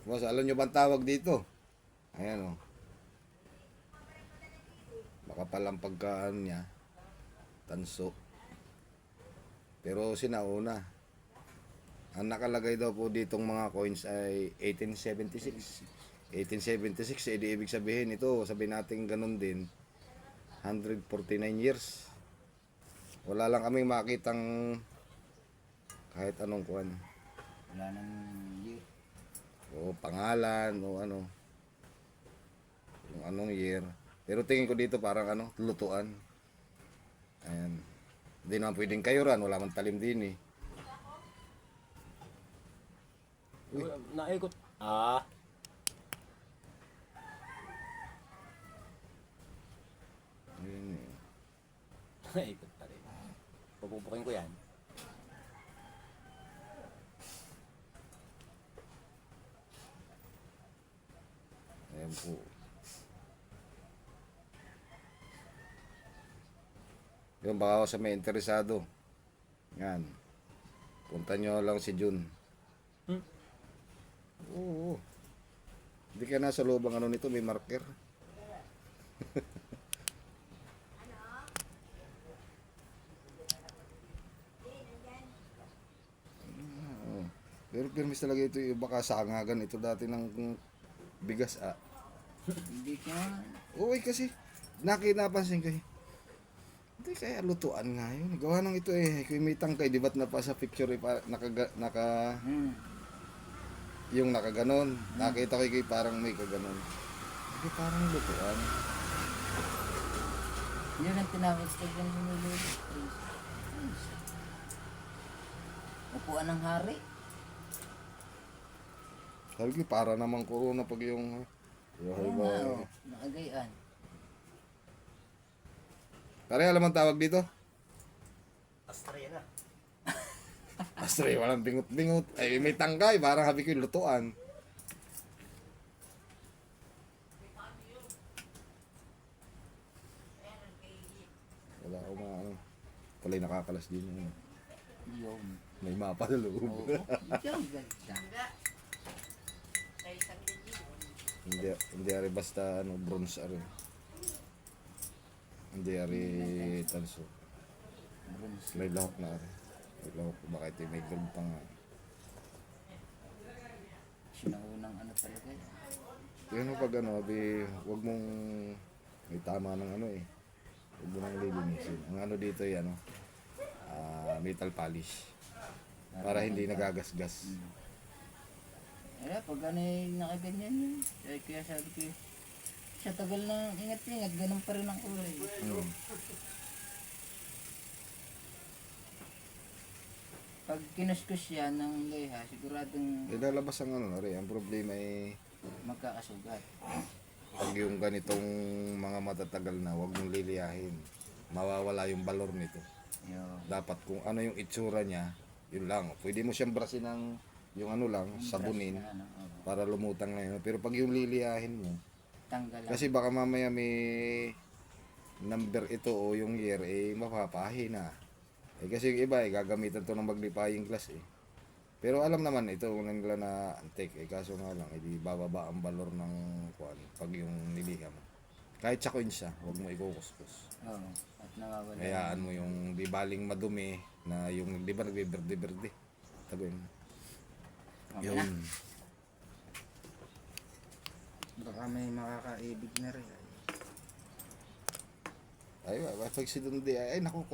Boss, alam nyo ba ang tawag dito? Ayan o. Baka palang pagkaan niya. Tanso. Pero sinauna. Ang nakalagay daw po ditong mga coins ay 1876. 1876, edi ibig sabihin ito, sabihin natin ganun din, 149 years. Wala lang kaming makitang kahit anong kuan. Wala nang year. O pangalan o ano. Yung anong year. Pero tingin ko dito parang ano, lutuan. Ayan. Hindi naman pwedeng kayuran, wala man talim din eh. Naikot. Ah. Ayan eh. Naikot pa rin. Pupupukin ko yan. Ayan po. Yung baka ako sa may interesado. Yan. Punta nyo lang si Jun. Oo. Hindi ka nasa loob ang ano nito, may marker. Oo. Pero permis talaga ito, baka sangagan ito dati ng bigas Hindi ka. Oo kasi, napansin ko eh. Hindi kaya lutuan nga yun. Gawa nang ito eh. Kung may tangkay, di ba't na pa sa picture eh, yung nakaganon. Nakita ko kayo parang may kaganon. Hindi parang lutuan. Yun ang tinawag sa kanya niluluto. Upuan ng hari. Sabi ko, para namang corona pag yung... Oo nga, oh. Nakagayaan. Pare, alam ang tawag dito? Astray na. Astray, walang bingot-bingot. Ay, may tangkay, parang sabi ko yung lutuan. Wala akong mga ano. Pala'y nakakalas din yun. Yun. May mapa sa loob. Oo. Ikaw ganda. Hindi ari basta ano, bronze ari. Hindi ari tanso. Bronze. May lahok na ari. May lahok, baka ito may gold pa nga. Sinaunang ano talaga yan. Yun mo pag ano, wag mong may tama ng ano eh. Huwag mo nang lilinisin. Ang ano dito ay ano, metal polish. Para hindi nagagasgas. Kaya pag ano yung nakaganyan yun. Kaya sabi ko, sa tagal na ingat-ingat, ganun pa rin ang kulay. Pag kinuskus yan ng leha, siguradong Ilalabas ang ano na rin. Ang problema ay magkakasugat. pag yung ganitong mga matatagal na, huwag mong liliyahin. Mawawala yung balor nito. Yun. Dapat kung ano yung itsura niya, yun lang. Pwede mo siyang brasin ng yung ano lang, sabunin Na, ano, oo. para lumutang na yun. Pero pag yung liliyahin mo, Tanggal lang. kasi baka mamaya may number ito o yung year, eh mapapahina. Eh kasi yung iba, eh, gagamitan to ng magnifying glass eh. Pero alam naman ito unang nila na antique eh, kaso nga lang, hindi bababa ang balor ng kuan pag yung niliha mo. Kahit sa coins siya, huwag mo ikukuskus. Oo. At nawawala. Hayaan mo yung di baling madumi na yung di ba nagbiberde-berde. Taguin mo. Okay Yun. na. Baka may makakaibig na rin. Ay, pag si Dundi, ay naku,